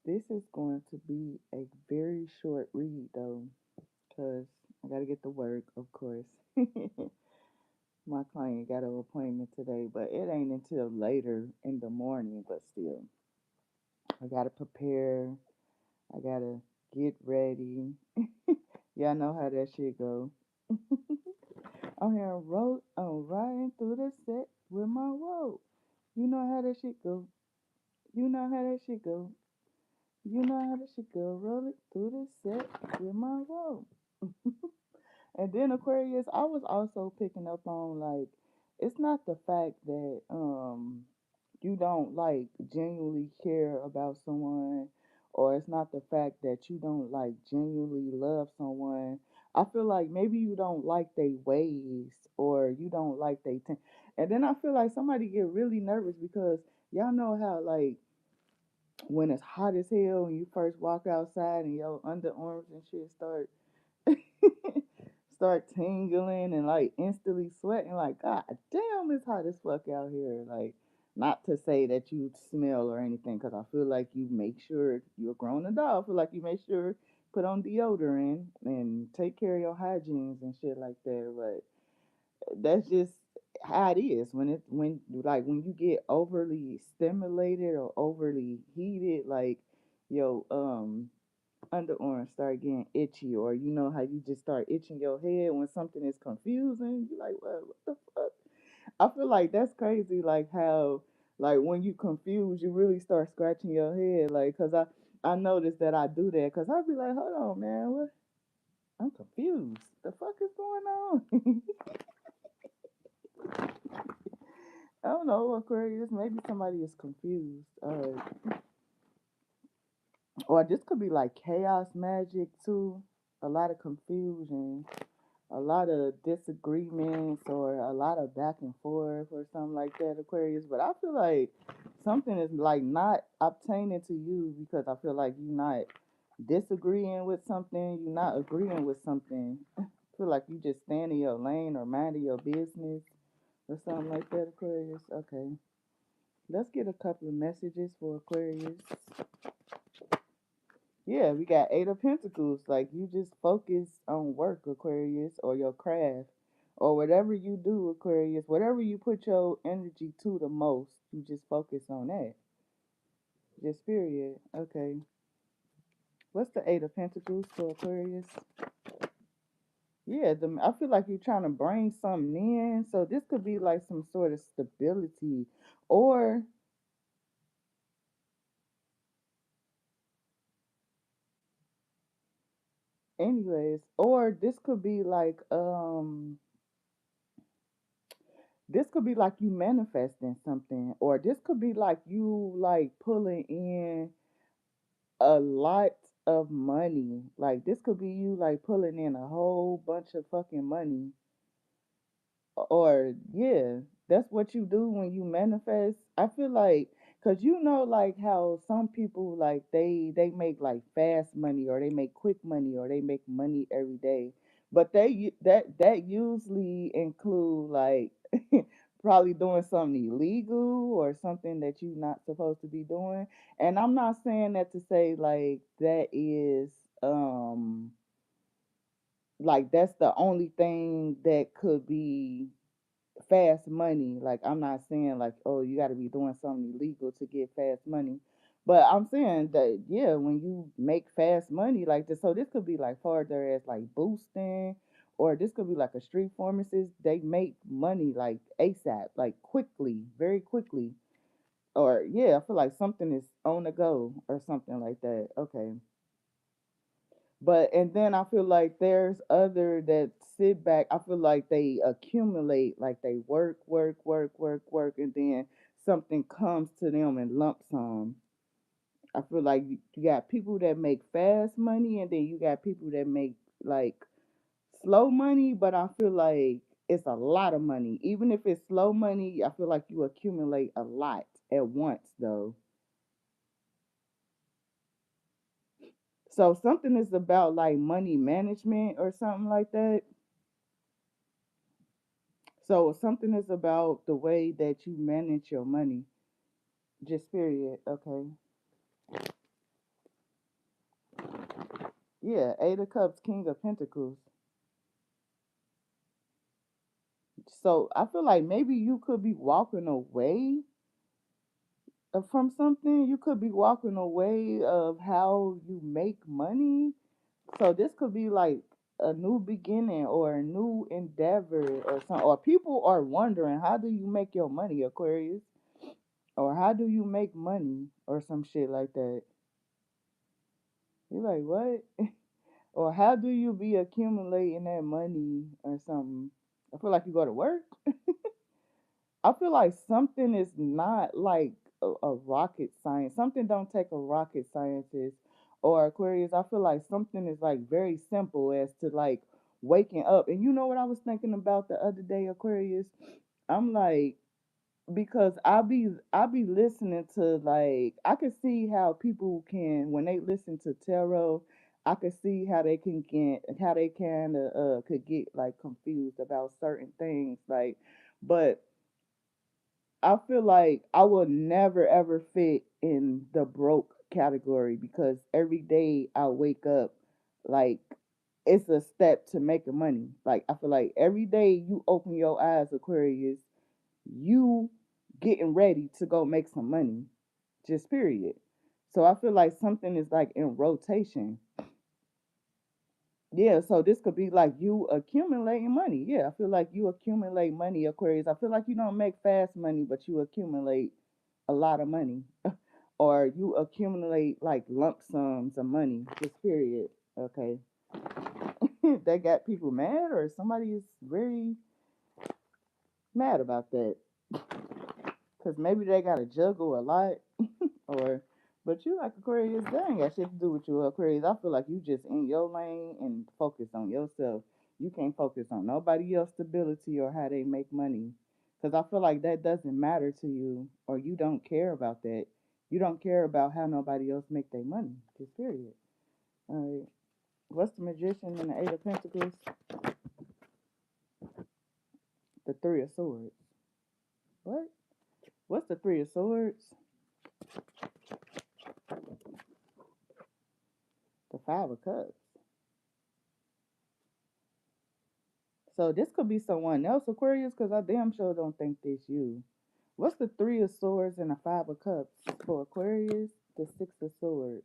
This is going to be a very short read though, because I got to get to work, of course. My client got an appointment today, but it ain't until later in the morning, but still. I got to prepare. I got to get ready. Y'all know how that shit go. I'm here I'm riding through the set with my road. You know how that shit go. You know how that shit go. You know how that shit go. Roll it through the set with my road. And then Aquarius, I was also picking up on like it's not the fact that you don't like genuinely care about someone, or it's not the fact that you don't like genuinely love someone. I feel like maybe you don't like their ways, or you don't like and then I feel like somebody get really nervous because y'all know how like when it's hot as hell and you first walk outside and your underarms and shit start tingling and like instantly sweating like god damn it's hot as fuck out here, like not to say that you smell or anything because I feel like you make sure you're a grown adult. I feel like you make sure put on deodorant and take care of your hygienes and shit like that, but that's just how it is when you get overly stimulated or overly heated, like yo underarms start getting itchy, or you know how you just start itching your head when something is confusing. You like, what the fuck? I feel like that's crazy. Like how, like when you confused, you really start scratching your head. Like, cause I noticed that I do that. Cause I'd be like, hold on, man, what? I'm confused. The fuck is going on? I don't know, Aquarius. Maybe somebody is confused. Or this could be like chaos magic too. A lot of confusion, a lot of disagreements, or a lot of back and forth or something like that, Aquarius. But I feel like something is like not obtaining to you because I feel like you're not disagreeing with something, you're not agreeing with something. I feel like you just stand in your lane or minding your business or something like that, Aquarius. Okay. Let's get a couple of messages for Aquarius. Yeah, we got Eight of Pentacles. Like you just focus on work, Aquarius, or your craft, or whatever you do, Aquarius. Whatever you put your energy to the most, you just focus on that. Just period. Okay. What's the Eight of Pentacles for Aquarius? Yeah, I feel like you're trying to bring something in. So this could be like some sort of stability, or anyways, or this could be like you manifesting something, or this could be like you like pulling in a lot of money. Like this could be you like pulling in a whole bunch of fucking money. Or yeah, that's what you do when you manifest. I feel like cuz you know like how some people like they make like fast money, or they make quick money, or they make money every day. But that usually include like probably doing something illegal or something that you're not supposed to be doing. And I'm not saying that to say like that is um like that's the only thing that could be fast money. Like I'm not saying like, oh, you got to be doing something illegal to get fast money, but I'm saying that yeah, when you make fast money like this, so this could be like further as like boosting, or this could be like a street pharmacist. They make money like ASAP, like quickly, very quickly. Or yeah, I feel like something is on the go or something like that. Okay. But and then I feel like there's other that sit back. I feel like they accumulate, like they work, and then something comes to them in lump sum. I feel like you got people that make fast money, and then you got people that make like slow money. But I feel like it's a lot of money. Even if it's slow money, I feel like you accumulate a lot at once, though. So something is about like money management or something like that. So something is about the way that you manage your money. Just period. Okay. Yeah, Eight of Cups, King of Pentacles. So I feel like maybe you could be walking away from something. You could be walking away of how you make money. So this could be like a new beginning or a new endeavor or something. Or people are wondering, how do you make your money, Aquarius? Or how do you make money or some shit like that? You're like, what? Or how do you be accumulating that money or something? I feel like you go to work. I feel like something is not like a rocket science. Something don't take a rocket scientist or Aquarius. I feel like something is like very simple as to like waking up. And you know what I was thinking about the other day, Aquarius? I'm like, because I be listening to, like, I could see how people can, when they listen to tarot, I could see how they can get, how they can could get like confused about certain things, like, but I feel like I will never ever fit in the broke category because every day I wake up, like, it's a step to making money. Like, I feel like every day you open your eyes, Aquarius, you getting ready to go make some money. Just period. So I feel like something is like in rotation. Yeah, so this could be like you accumulating money. Yeah, I feel like you accumulate money, Aquarius. I feel like you don't make fast money, but you accumulate a lot of money. Or you accumulate like lump sums of money. Just period. Okay. That got people mad, or somebody is very mad about that. Because maybe they got to juggle a lot. Or, but you like Aquarius, that ain't got shit to do with you, Aquarius. I feel like you just in your lane and focus on yourself. You can't focus on nobody else's stability or how they make money. Because I feel like that doesn't matter to you, or you don't care about that. You don't care about how nobody else make their money. Just period. All right. What's the Magician and the Eight of Pentacles? The Three of Swords. What? What's the Three of Swords? The Five of Cups. So this could be someone else, Aquarius, because I damn sure don't think this you. What's the Three of Swords and the Five of Cups for Aquarius? The Six of Swords.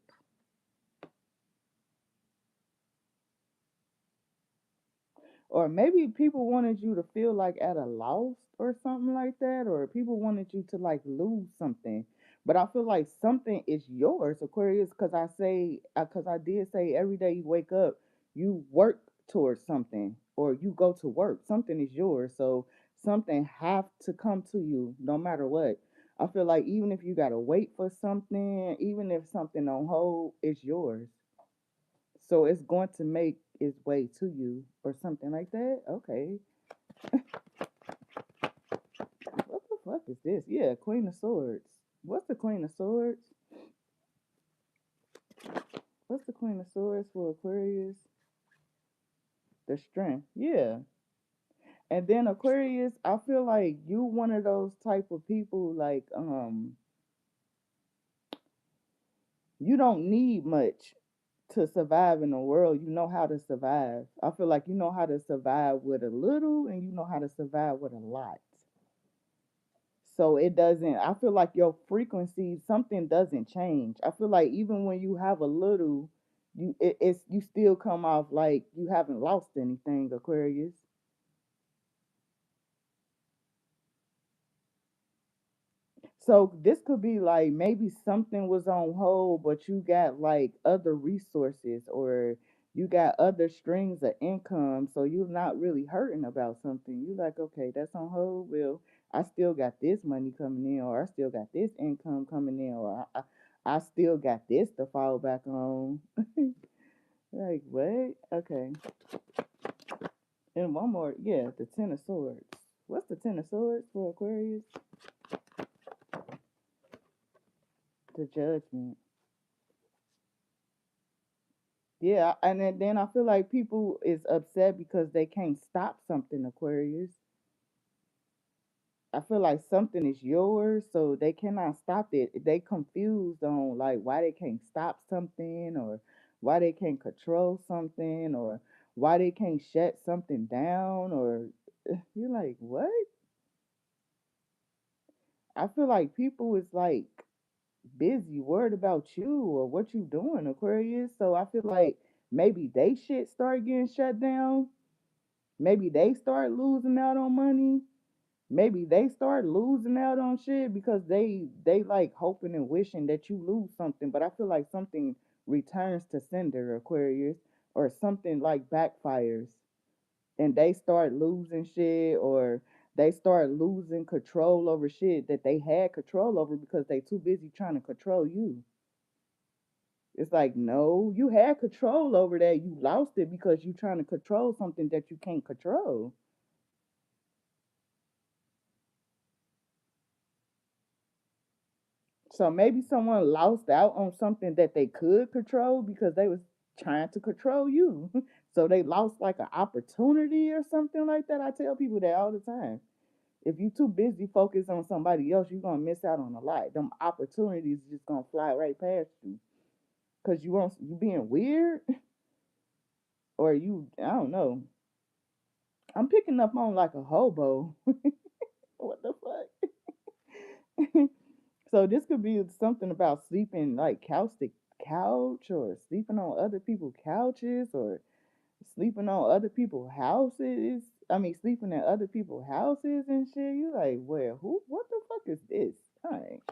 Or maybe people wanted you to feel like at a loss or something like that, or people wanted you to like lose something. But I feel like something is yours, Aquarius, because I did say every day you wake up, you work towards something, or you go to work. Something is yours, so something have to come to you no matter what. I feel like even if you gotta wait for something, even if something on hold, it's yours. So it's going to make its way to you or something like that. Okay. What the fuck is this? Yeah, Queen of Swords. What's the Queen of Swords? What's the Queen of Swords for Aquarius? The strength. Yeah. And then Aquarius, I feel like you one of those type of people, like, you don't need much to survive in the world. You know how to survive. I feel like you know how to survive with a little and you know how to survive with a lot. So it doesn't, I feel like your frequency, something doesn't change. I feel like even when you have a little, it's you still come off like you haven't lost anything, Aquarius. So this could be like maybe something was on hold, but you got like other resources, or you got other strings of income. So you're not really hurting about something. You like, okay, that's on hold. Well, I still got this money coming in, or I still got this income coming in, or I still got this to fall back on. Like, what? Okay. And one more. Yeah, the Ten of Swords. What's the Ten of Swords for Aquarius? The Judgment. Yeah, and then I feel like people is upset because they can't stop something, Aquarius. I feel like something is yours, so they cannot stop it. They confused on like why they can't stop something, or why they can't control something, or why they can't shut something down, or you're like, what? I feel like people is like busy, worried about you or what you doing, Aquarius. So I feel like maybe they shit start getting shut down. Maybe they start losing out on money. Maybe they start losing out on shit because they like hoping and wishing that you lose something. But I feel like something returns to sender, Aquarius, or something like backfires, and they start losing shit, or they start losing control over shit that they had control over because they too busy trying to control you. It's like, no, you had control over that. You lost it because you trying to control something that you can't control. So maybe someone lost out on something that they could control because they was trying to control you. So they lost like an opportunity or something like that. I tell people that all the time. If you too busy focused on somebody else, you're gonna miss out on a lot. Them opportunities just gonna fly right past you. Cause you being weird, or you, I don't know. I'm picking up on like a hobo. What the fuck? So this could be something about sleeping like couch to couch, or sleeping on other people's couches, or sleeping on other people's houses. I mean, sleeping at other people's houses and shit. You like, well, who? What the fuck is this? All right,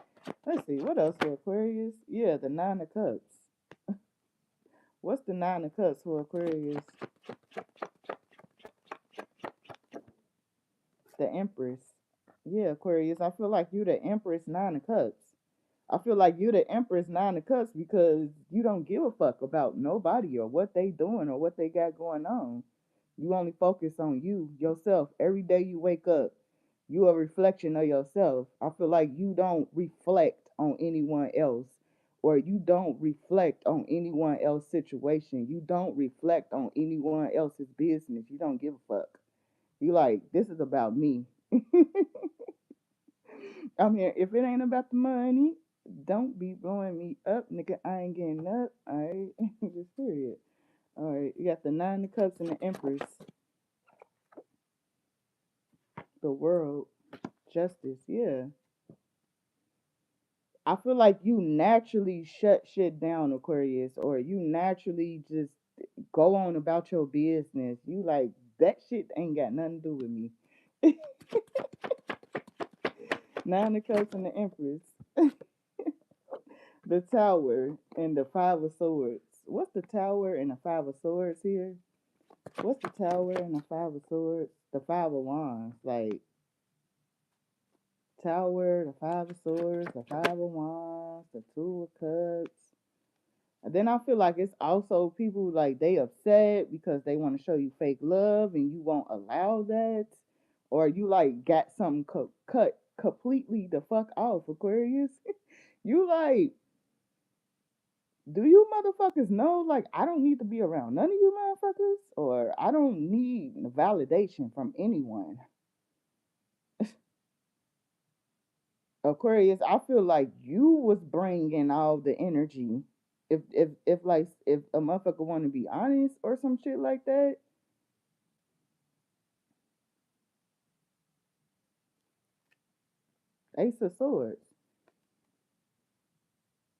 let's see. What else for Aquarius? Yeah, the Nine of Cups. What's the Nine of Cups for Aquarius? The Empress. Yeah, Aquarius. I feel like you the Empress Nine of Cups. I feel like you the Empress Nine of Cups because you don't give a fuck about nobody or what they doing or what they got going on. You only focus on you, yourself. Every day you wake up, you a reflection of yourself. I feel like you don't reflect on anyone else, or you don't reflect on anyone else's situation. You don't reflect on anyone else's business. You don't give a fuck. You like, this is about me. I mean, if it ain't about the money, don't be blowing me up, nigga. I ain't getting up. All right, just period. All right, you got the Nine of Cups and the Empress, the World, Justice. Yeah, I feel like you naturally shut shit down, Aquarius, or you naturally just go on about your business. You like, that shit ain't got nothing to do with me. Nine of Cups and the Empress, the Tower and the Five of Swords. What's the Tower and the Five of Swords here? What's the Tower and the Five of Swords? The Five of Wands. Like, Tower, the Five of Swords, the Five of Wands, the Two of Cups. And then I feel like it's also people like they upset because they want to show you fake love and you won't allow that. Or you like got something cut completely the fuck off, Aquarius. You like, do you motherfuckers know, like, I don't need to be around none of you motherfuckers, or I don't need validation from anyone. Aquarius, I feel like you was bringing all the energy. If a motherfucker want to be honest or some shit like that, Ace of Swords.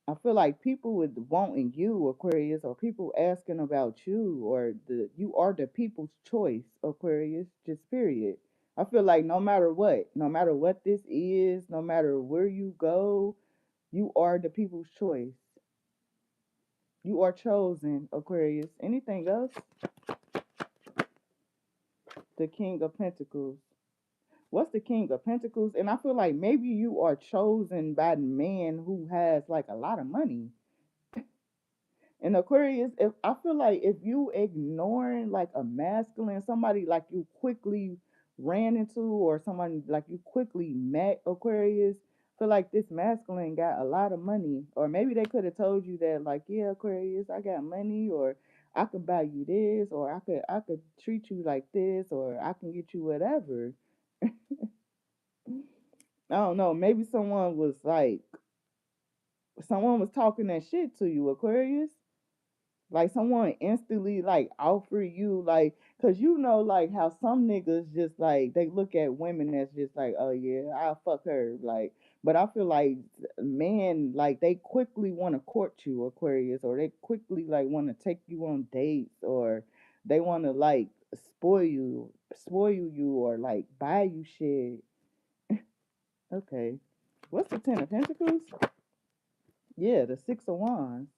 I feel like people with wanting you, Aquarius, or people asking about you, or you are the people's choice, Aquarius. Just period. I feel like no matter what this is, no matter where you go, you are the people's choice. You are chosen, Aquarius. Anything else? The King of Pentacles. What's the King of Pentacles? And I feel like maybe you are chosen by the man who has like a lot of money. And Aquarius, if I feel like if you ignoring like a masculine, somebody like you quickly ran into, or somebody like you quickly met, Aquarius, feel like this masculine got a lot of money. Or maybe they could have told you that, like, yeah, Aquarius, I got money, or I could buy you this, or I could treat you like this, or I can get you whatever. I don't know. Maybe someone was talking that shit to you, Aquarius. Like someone instantly like offer you like, cause you know like how some niggas just like they look at women as just like, oh yeah, I'll fuck her. Like, but I feel like men like they quickly want to court you, Aquarius, or they quickly like want to take you on dates, or they want to like spoil you, or like buy you shit. Okay, what's the Ten of Pentacles? Yeah, the Six of Wands.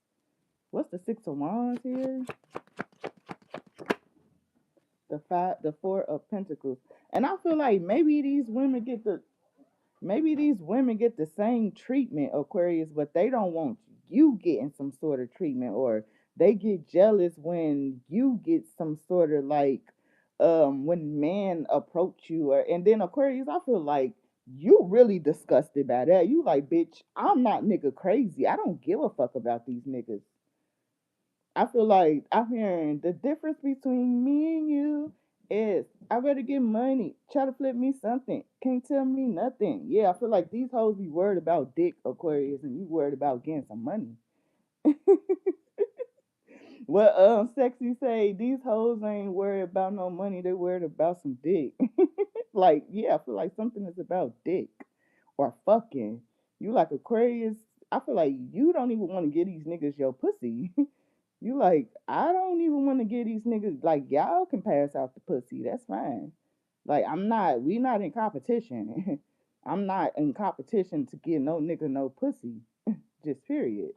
What's the Six of Wands here? The Four of Pentacles. And I feel like maybe these women get the same treatment, Aquarius, but they don't want you getting some sort of treatment, or they get jealous when you get some sort of like when men approach you, or and then Aquarius, I feel like you really disgusted by that. You like, bitch, I'm not nigga crazy. I don't give a fuck about these niggas. I feel like I'm hearing the difference between me and you is I better get money. Try to flip me something. Can't tell me nothing. Yeah, I feel like these hoes be worried about dick, Aquarius, and you worried about getting some money. Well, sexy say these hoes ain't worried about no money, they worried about some dick. Like, yeah, I feel like something is about dick or fucking. You like Aquarius, I feel like you don't even want to give these niggas your pussy. You like, I don't even want to give these niggas like y'all can pass out the pussy. That's fine. Like we not in competition. I'm not in competition to give no nigga no pussy. Just period.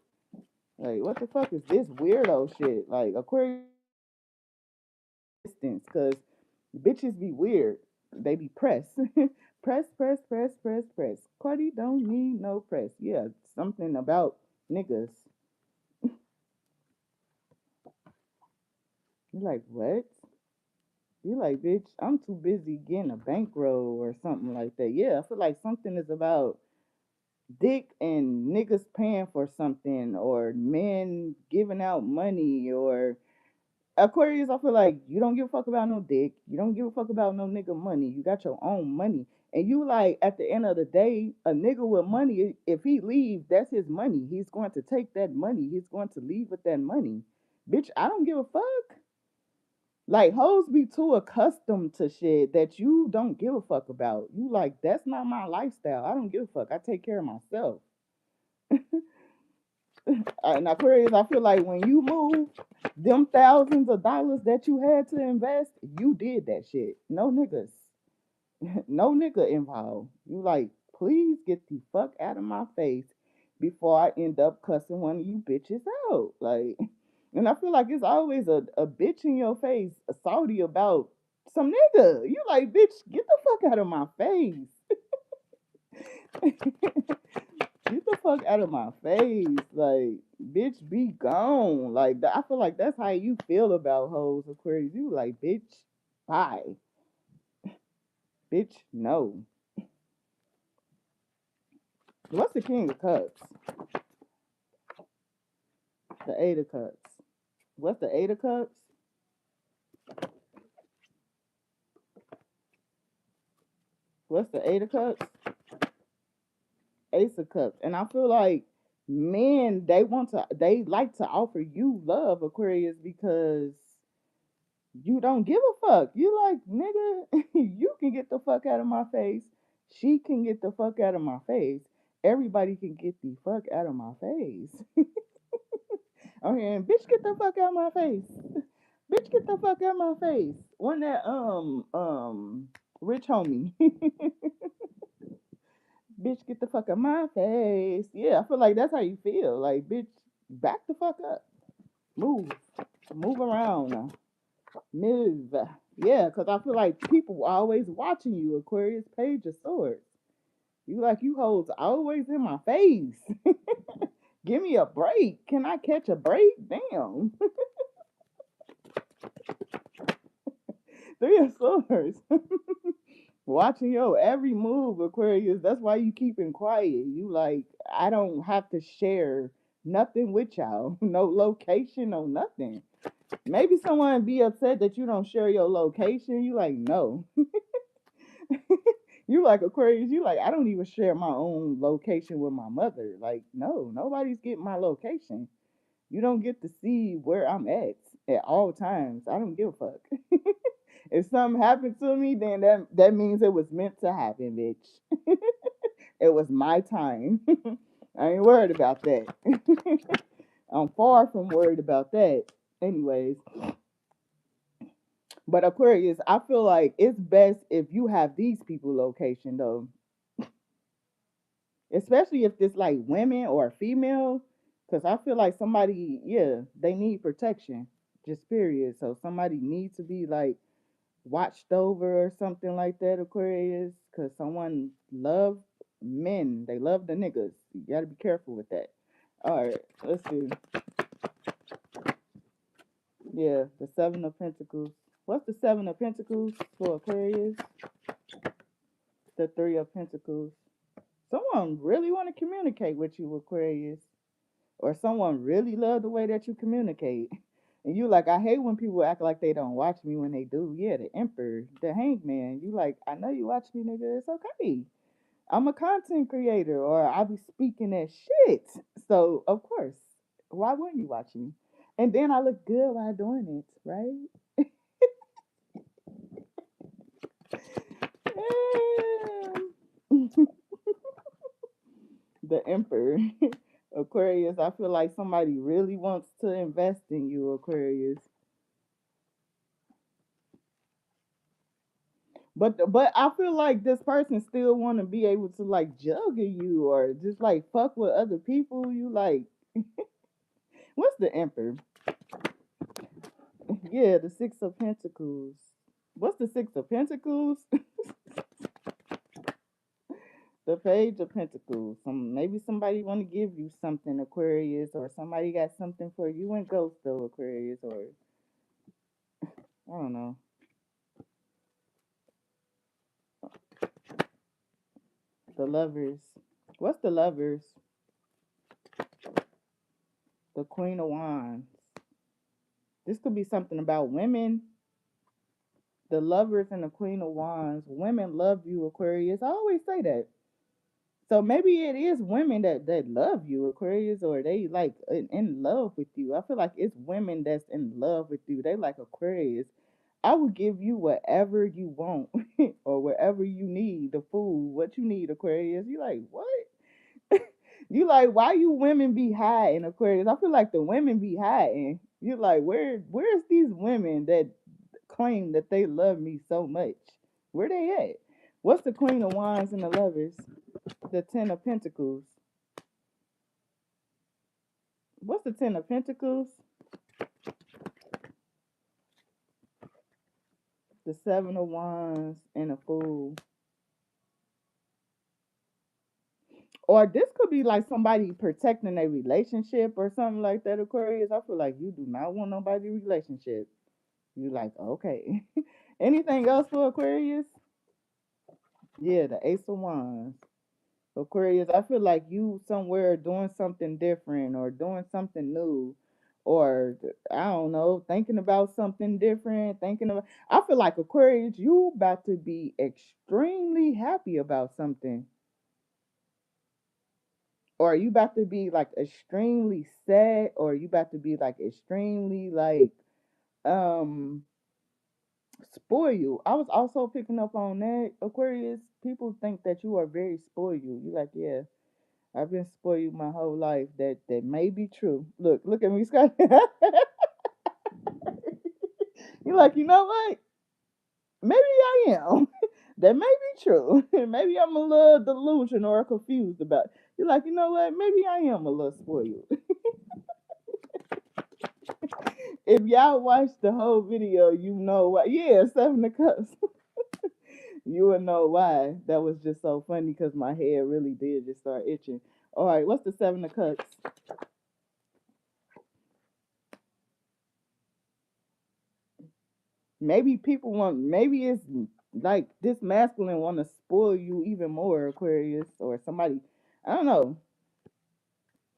Like what the fuck is this weirdo shit? Like Aquarius distance, cause bitches be weird. They be press. Press, press, press, press, press. Cardi don't need no press. Yeah, something about niggas. You like what? You like, bitch, I'm too busy getting a bankroll or something like that. Yeah, I feel like something is about dick and niggas paying for something, or men giving out money, or Aquarius, I feel like you don't give a fuck about no dick. You don't give a fuck about no nigga money. You got your own money. And you like at the end of the day, a nigga with money, if he leaves, that's his money. He's going to take that money. He's going to leave with that money. Bitch, I don't give a fuck. Like hoes be too accustomed to shit that you don't give a fuck about. You like, that's not my lifestyle. I don't give a fuck. I take care of myself. And Aquarius, I feel like when you move, them thousands of dollars that you had to invest, you did that shit. No niggas. No nigga involved. You like, please get the fuck out of my face before I end up cussing one of you bitches out. Like, and I feel like it's always a bitch in your face, salty about some nigga. You like, bitch, get the fuck out of my face. Get the fuck out of my face. Like, bitch, be gone. Like, I feel like that's how you feel about hoes, Aquarius. You like, bitch, bye. Bitch, no. What's the King of Cups? The Eight of Cups. What's the Eight of Cups? What's the Eight of Cups? Ace of Cups. And I feel like men, they like to offer you love, Aquarius, because you don't give a fuck. You like, nigga, you can get the fuck out of my face. She can get the fuck out of my face. Everybody can get the fuck out of my face. Okay, and bitch, get the fuck out of my face. Bitch, get the fuck out of my face. One that rich homie. Bitch, get the fuck out of my face. Yeah, I feel like that's how you feel. Like, bitch, back the fuck up. Move. Move around. Move. Yeah, because I feel like people are always watching you, Aquarius. Page of Swords. You like, you hoes always in my face. Give me a break. Can I catch a break? Damn. Three of Swords. Watching your every move, Aquarius. That's why you keeping quiet. You like, I don't have to share nothing with y'all. No location, no nothing. Maybe someone be upset that you don't share your location. You like, no. You like Aquarius, you like, I don't even share my own location with my mother. Like, no, nobody's getting my location. You don't get to see where I'm at all times. I don't give a fuck. If something happened to me, then that means it was meant to happen, bitch. It was my time. I ain't worried about that. I'm far from worried about that. Anyways, but Aquarius, I feel like it's best if you have these people location though, especially if it's like women or female, because I feel like somebody, yeah, they need protection, just period. So somebody needs to be like watched over or something like that, Aquarius, because someone love men, they love the niggas. You got to be careful with that. All right, let's see. Yeah, the Seven of Pentacles. What's the Seven of Pentacles for Aquarius? The Three of Pentacles. Someone really want to communicate with you, Aquarius, or someone really love the way that you communicate. And you like, I hate when people act like they don't watch me when they do. Yeah, the Emperor, the Hangman. You like, I know you watch me, nigga. It's okay. I'm a content creator, or I be speaking that shit. So of course, why wouldn't you watch me? And then I look good while doing it, right? The Emperor. Aquarius, I feel like somebody really wants to invest in you, Aquarius. But I feel like this person still want to be able to like juggle you or just like fuck with other people. You like, what's the Emperor? Yeah, the Six of Pentacles. What's the Six of Pentacles? The Page of Pentacles. Maybe somebody want to give you something, Aquarius, or somebody got something for you and Ghost though, Aquarius, or I don't know. The Lovers. What's the Lovers? The Queen of Wands. This could be something about women. The Lovers and the Queen of Wands. Women love you, Aquarius. I always say that. So maybe it is women that love you, Aquarius, or they like in love with you. I feel like it's women that's in love with you. They like Aquarius. I will give you whatever you want or whatever you need, the food, what you need, Aquarius. You like, what? You like, why you women be hiding, Aquarius? I feel like the women be hiding. You like, where's these women that claim that they love me so much? Where they at? What's the Queen of Wands and the Lovers? The Ten of Pentacles. What's the Ten of Pentacles? The Seven of Wands and a Fool. Or this could be like somebody protecting a relationship or something like that, Aquarius. I feel like you do not want nobody relationship. You like, okay. Anything else for Aquarius? Yeah, the Ace of Wands. Aquarius, I feel like you somewhere doing something different or doing something new or I don't know, thinking about something different, thinking about I feel like Aquarius, you about to be extremely happy about something. Or are you about to be like extremely sad or are you about to be like extremely like um spoiled? I was also picking up on that. Aquarius, people think that you are very spoiled. You like, yeah, I've been spoiled my whole life. That may be true. Look at me, Scott. You're like, you know what? Maybe I am. That may be true. Maybe I'm a little delusional or confused about it. You're like, you know what? Maybe I am a little spoiled. If y'all watch the whole video, you know why. Yeah, Seven of Cups. You would know why. That was just so funny because my head really did just start itching. All right, what's the Seven of Cups? Maybe people want, maybe it's like this masculine want to spoil you even more, Aquarius, or somebody, I don't know.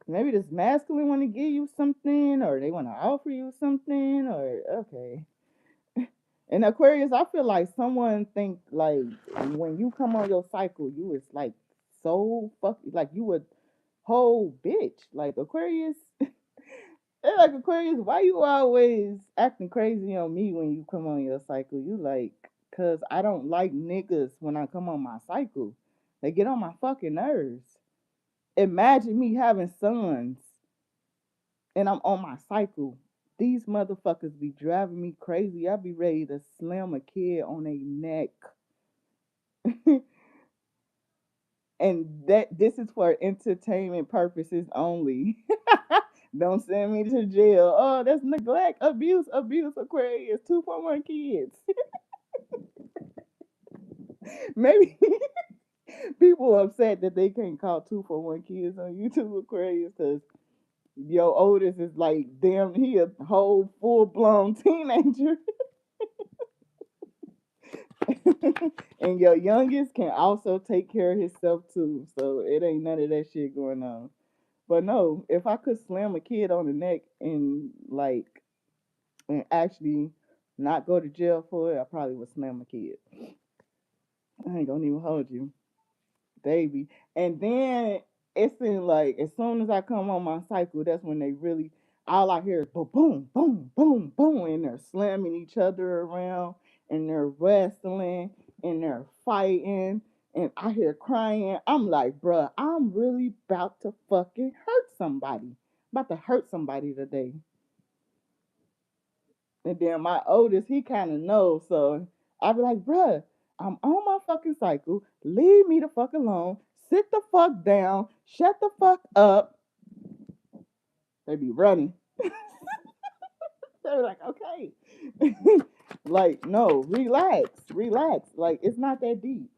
Maybe this masculine want to give you something, or they want to offer you something, or okay. And Aquarius, I feel like someone think like when you come on your cycle, you is like so fuck, like you a whole bitch, like Aquarius. They're like, Aquarius, why you always acting crazy on me when you come on your cycle? You like, cause I don't like niggas when I come on my cycle. They get on my fucking nerves. Imagine me having sons and I'm on my cycle. These motherfuckers be driving me crazy. I be ready to slam a kid on their neck. And that this is for entertainment purposes only. Don't send me to jail. Oh, that's neglect, abuse, abuse, Aquarius, 2.1 kids. Maybe people upset that they can't call 2.1 kids on YouTube Aquarius because your oldest is like damn, he a whole full blown teenager. And your youngest can also take care of himself too. So it ain't none of that shit going on. But no, if I could slam a kid on the neck and like and actually not go to jail for it, I probably would slam a kid. I ain't gonna even hold you, baby. And then it seems like as soon as I come on my cycle, that's when they really all I hear is boom, boom, boom, boom, boom, and they're slamming each other around and they're wrestling and they're fighting. And I hear crying. I'm like, bruh, I'm really about to fucking hurt somebody. About to hurt somebody today. And then my oldest, he kind of knows. So I be like, bruh, I'm on my fucking cycle. Leave me the fuck alone. Sit the fuck down. Shut the fuck up. They be running. They be like, okay. Like, no, relax, relax. Like, it's not that deep.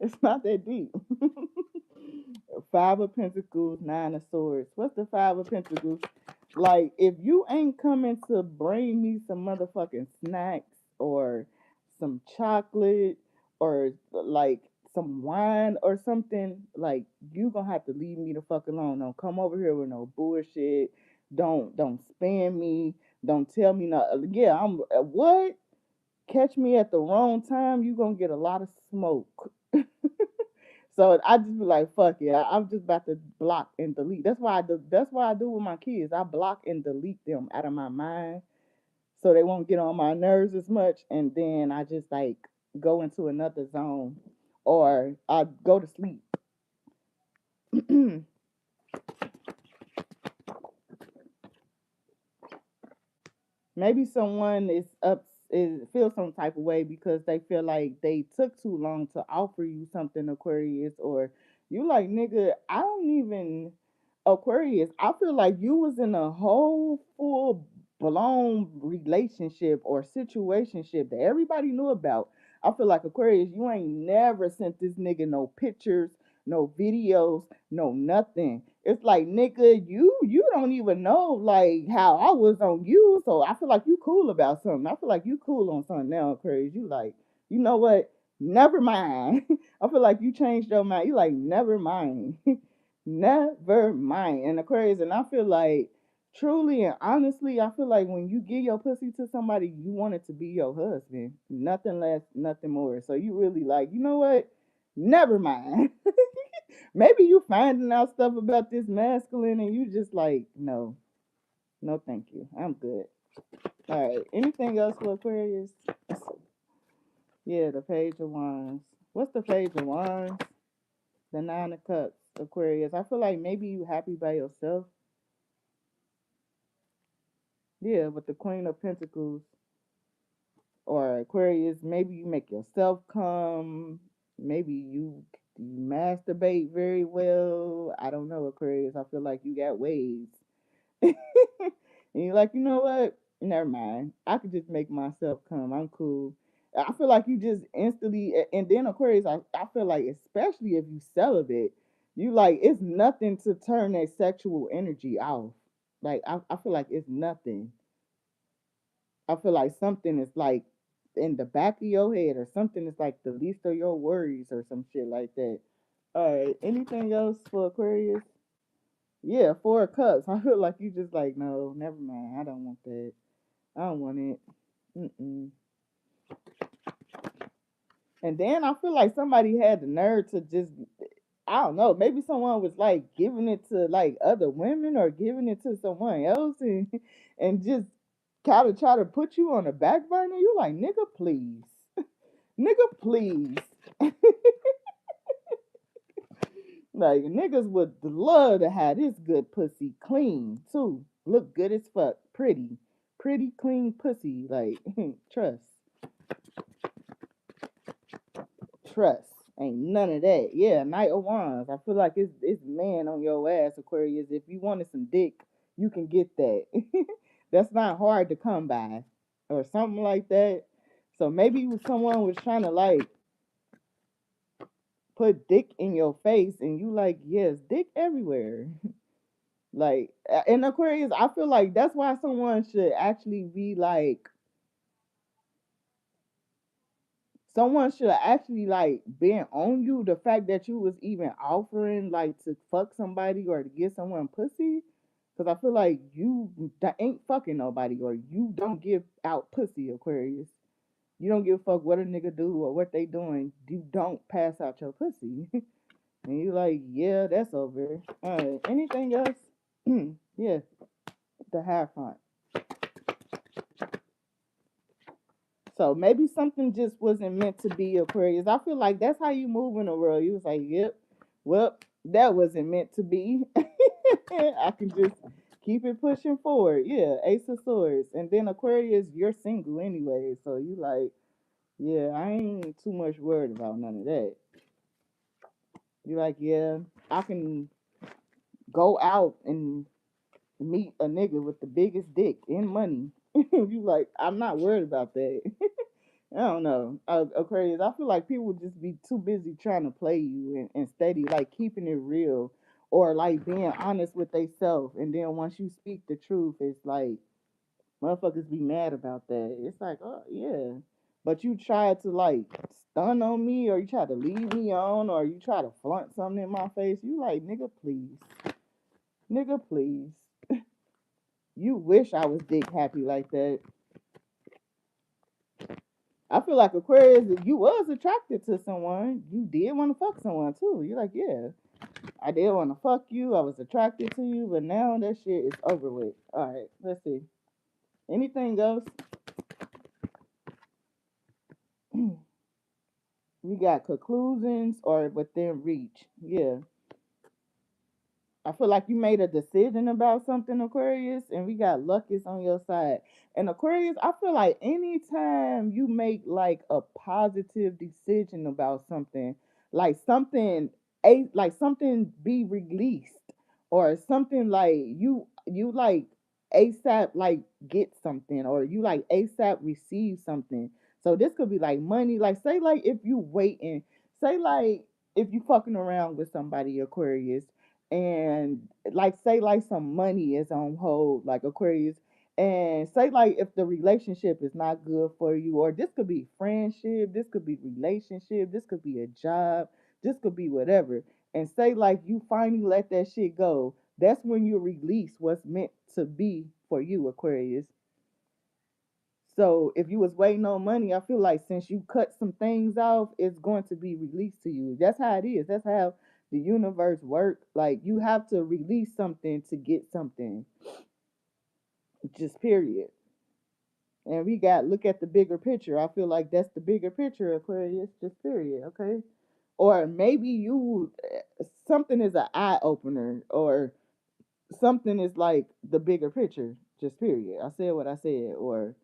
It's not that deep. Five of Pentacles, Nine of Swords. What's the Five of Pentacles? Like, if you ain't coming to bring me some motherfucking snacks or some chocolate or like some wine or something, like you gonna have to leave me the fuck alone. Don't come over here with no bullshit. Don't spam me. Don't tell me not. Yeah, I'm what? Catch me at the wrong time, you gonna get a lot of smoke. So I just be like, fuck it. I'm just about to block and delete. That's why I do. That's why I do with my kids. I block and delete them out of my mind, so they won't get on my nerves as much. And then I just like go into another zone, or I go to sleep. Maybe someone is up is feel some type of way because they feel like they took too long to offer you something, Aquarius, or you like, nigga, I don't even Aquarius, I feel like you was in a whole full blown relationship or situationship that everybody knew about. I feel like, Aquarius, you ain't never sent this nigga no pictures, no videos, no nothing. It's like, nigga, you don't even know like how I was on you. So I feel like you cool about something. I feel like you cool on something now, Aquarius. You like, you know what? Never mind. I feel like you changed your mind. You like, never mind. Never mind. And Aquarius, and I feel like truly and honestly, I feel like when you give your pussy to somebody, you want it to be your husband. Nothing less, nothing more. So you really like, you know what? Never mind. Maybe you finding out stuff about this masculine and you just like, no, no, thank you. I'm good. All right. Anything else for Aquarius? Yeah, the Page of Wands. What's the Page of Wands? The Nine of Cups, Aquarius. I feel like maybe you happy by yourself. Yeah, with the Queen of Pentacles or Aquarius, maybe you make yourself come. Maybe you masturbate very well. I don't know, Aquarius. I feel like you got ways. And you're like, you know what? Never mind. I could just make myself come. I'm cool. I feel like you just instantly, and then Aquarius, I feel like, especially if you celibate, you like, it's nothing to turn that sexual energy off. Like, I feel like it's nothing. I feel like something is like in the back of your head, or something is like the least of your worries, or some shit like that. All right. Anything else for Aquarius? Yeah, 4 of Cups. I feel like you just like, no, never mind. I don't want that. I don't want it. Mm-mm. And then I feel like somebody had the nerve to just. I don't know, maybe someone was like giving it to like other women or giving it to someone else and just kind of try to put you on the back burner. You like, nigga, please. Nigga, please. Like niggas would love to have this good pussy clean too. Look good as fuck. Pretty. Pretty clean pussy. Like trust. Trust. Ain't none of that. Yeah, Knight of Wands. I feel like it's man on your ass, Aquarius. If you wanted some dick, you can get that. That's not hard to come by. Or something like that. So maybe someone was trying to like put dick in your face and you like, yes, dick everywhere. Like in Aquarius, I feel like that's why someone should actually be like someone should actually like been on you the fact that you was even offering like to fuck somebody or to get someone pussy. Cause I feel like you that ain't fucking nobody or you don't give out pussy, Aquarius. You don't give a fuck what a nigga do or what they doing. You don't pass out your pussy. And you like, yeah, that's over. Anything else? Yeah, the half font. So maybe something just wasn't meant to be, Aquarius. I feel like that's how you move in the world. You was like, yep, well, that wasn't meant to be. I can just keep it pushing forward. Yeah, Ace of Swords. And then Aquarius, you're single anyway. So you like, yeah, I ain't too much worried about none of that. You like, yeah, I can go out and meet a nigga with the biggest dick and money. You like, I'm not worried about that. I don't know. Aquarius, I feel like people just be too busy trying to play you and steady, like keeping it real or like being honest with themselves. And then once you speak the truth, it's like motherfuckers be mad about that. It's like, oh, yeah. But you try to like stun on me or you try to lead me on or you try to flaunt something in my face. You like, nigga, please. Nigga, please. You wish I was dick happy like that. I feel like Aquarius, if you was attracted to someone, you did want to fuck someone too. You're like, yeah, I did want to fuck you. I was attracted to you, but now that shit is over with. All right, let's see. Anything else? We got conclusions or within reach. Yeah. I feel like you made a decision about something, Aquarius, and we got luck is on your side. And Aquarius, I feel like anytime you make like a positive decision about something, like something like something be released or something like you like ASAP like get something or you like ASAP receive something. So this could be like money, like say like if you waiting, say like if you fucking around with somebody, Aquarius, and like say like some money is on hold like Aquarius, and say like if the relationship is not good for you, or this could be friendship, this could be relationship, this could be a job, this could be whatever, and say like you finally let that shit go, that's when you release what's meant to be for you, Aquarius. So if you was waiting on money, I feel like since you cut some things off, it's going to be released to you. That's how it is. That's how the universe works. Like you have to release something to get something. Just period. And we got look at the bigger picture. I feel like that's the bigger picture, Aquarius. Just period. Okay. Or maybe you something is an eye opener, or something is like the bigger picture. Just period. I said what I said. Or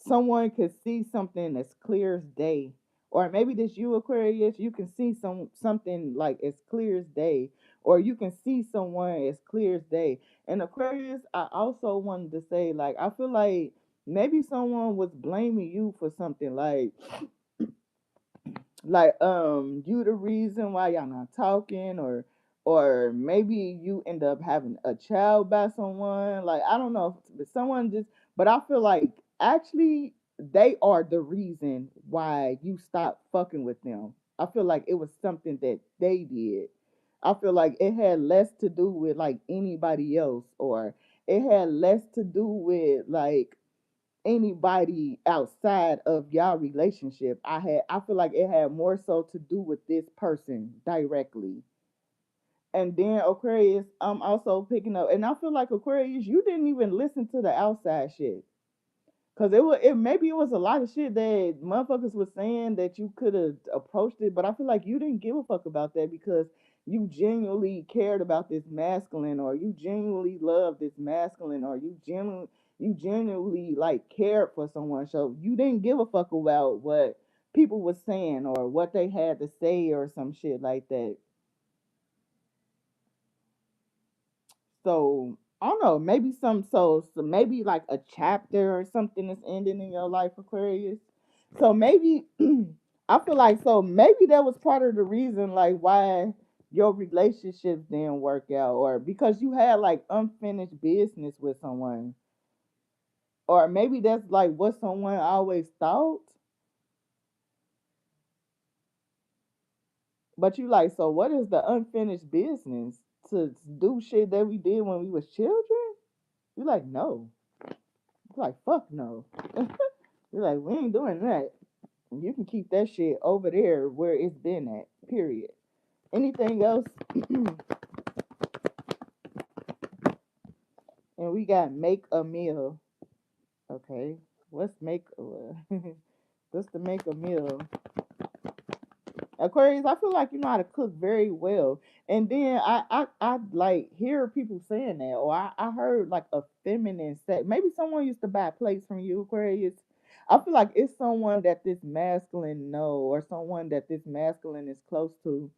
someone could see something as clear as day, or maybe this you, Aquarius, you can see something like as clear as day, or you can see someone as clear as day. And Aquarius, I also wanted to say like I feel like maybe someone was blaming you for something, like you the reason why y'all not talking, or maybe you end up having a child by someone, like I don't know if someone just, but I feel like actually they are the reason why you stopped fucking with them. I feel like it was something that they did. I feel like it had less to do with like anybody else, or it had less to do with like anybody outside of y'all relationship. I feel like it had more so to do with this person directly. And then Aquarius, I'm also picking up, and I feel like Aquarius, you didn't even listen to the outside shit. Cause it maybe it was a lot of shit that motherfuckers was saying that you could have approached it, but I feel like you didn't give a fuck about that because you genuinely cared about this masculine, or you genuinely love this masculine, or you genuinely like cared for someone. So you didn't give a fuck about what people was saying or what they had to say or some shit like that. So I don't know, maybe so maybe like a chapter or something is ending in your life, Aquarius. So maybe I feel like so maybe that was part of the reason like why your relationships didn't work out, or because you had like unfinished business with someone. Or maybe that's like what someone always thought. But you like, so what is the unfinished business? To do shit that we did when we was children? You like, no. You like, fuck no. You're like, we ain't doing that. You can keep that shit over there where it's been at. Period. Anything else? And we got make a meal. Okay. What's make? What's the make a meal? Aquarius, I feel like you know how to cook very well. And then I like hear people saying that, or I heard like a feminine say. Maybe someone used to buy plates from you, Aquarius. I feel like it's someone that this masculine know, or someone that this masculine is close to.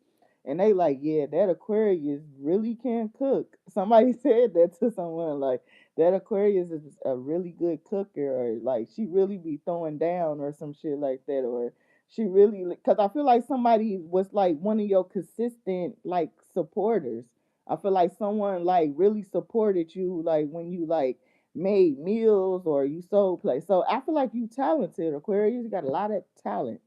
And they like, yeah, that Aquarius really can cook. Somebody said that to someone, like that Aquarius is a really good cooker, or like she really be throwing down or some shit like that, or she really, because I feel like somebody was like one of your consistent like supporters. I feel like someone like really supported you like when you like made meals or you sold place. So I feel like you talented, Aquarius. You got a lot of talents.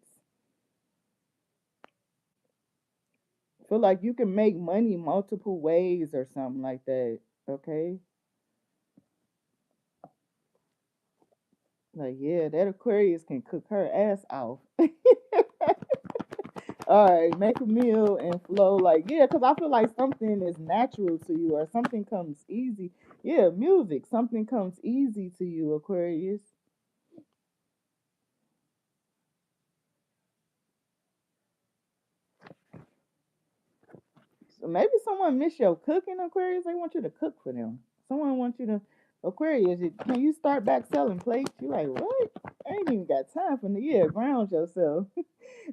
I feel like you can make money multiple ways or something like that. Okay. Like, yeah, that Aquarius can cook her ass off. All right, make a meal and flow. Like, yeah, because I feel like something is natural to you or something comes easy. Yeah, music, something comes easy to you, Aquarius. So maybe someone miss your cooking, Aquarius. They want you to cook for them. Someone wants you to, Aquarius, can you start back selling plates? You like, what? I ain't even got time for the, yeah, ground yourself.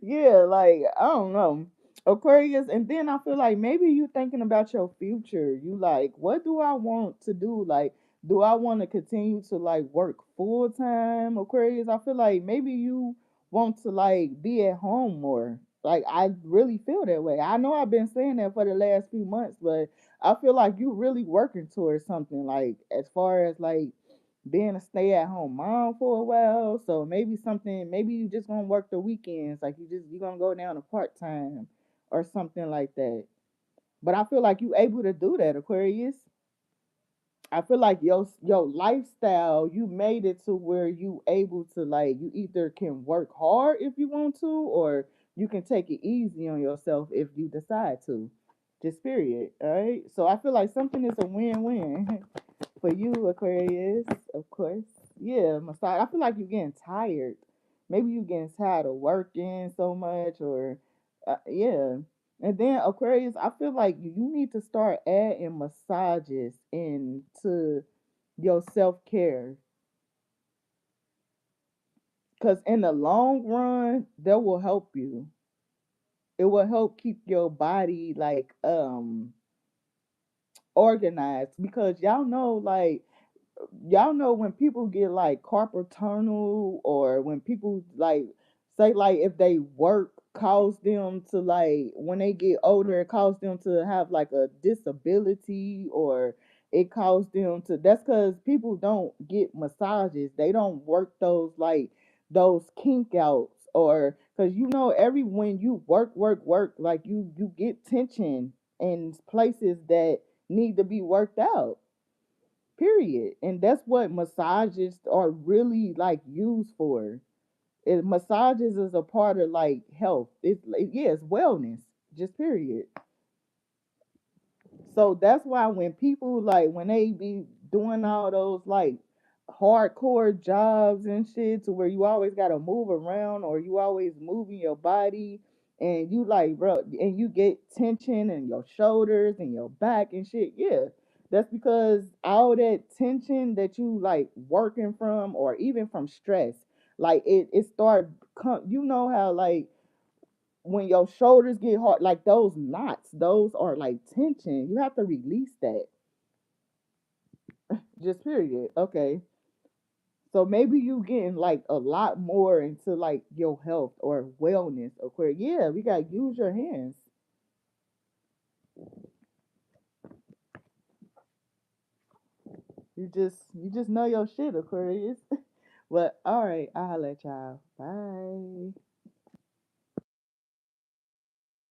Yeah, like I don't know. Aquarius, and then I feel like maybe you thinking about your future. You like, what do I want to do? Like, do I want to continue to like work full time, Aquarius? I feel like maybe you want to like be at home more. Like I really feel that way. I know I've been saying that for the last few months, but I feel like you really working towards something like as far as like being a stay at home mom for a while. So maybe something, maybe you just gonna work the weekends, like you gonna go down to part time or something like that. But I feel like you able to do that, Aquarius. I feel like your lifestyle, you made it to where you able to like you either can work hard if you want to, or you can take it easy on yourself if you decide to. Just period. All right. So I feel like something is a win-win. For you, Aquarius, of course. Yeah, massage. I feel like you're getting tired. Maybe you're getting tired of working so much, or yeah. And then Aquarius, I feel like you need to start adding massages into your self care, because in the long run, that will help you. It will help keep your body like organized, because y'all know when people get like carpal tunnel, or when people like say like if they work cause them to like when they get older it cause them to have like a disability, or it cause them to, that's because people don't get massages, they don't work those like those kink outs, or because you know every when you work like you get tension in places that need to be worked out, period. And that's what massages are really like used for. Massages is a part of like health. It's like, yeah, it's wellness, just period. So that's why when people like when they be doing all those like hardcore jobs and shit to where you always gotta move around or you always moving your body and you like bro and you get tension in your shoulders and your back and shit, yeah. That's because all that tension that you like working from or even from stress, like it start you know how like when your shoulders get hard, like those knots, those are like tension. You have to release that. Just period. Okay. So maybe you getting like a lot more into like your health or wellness. Of course, yeah, we gotta use your hands. You just know your shit, Aquarius. But all right, I'll let y'all. Bye.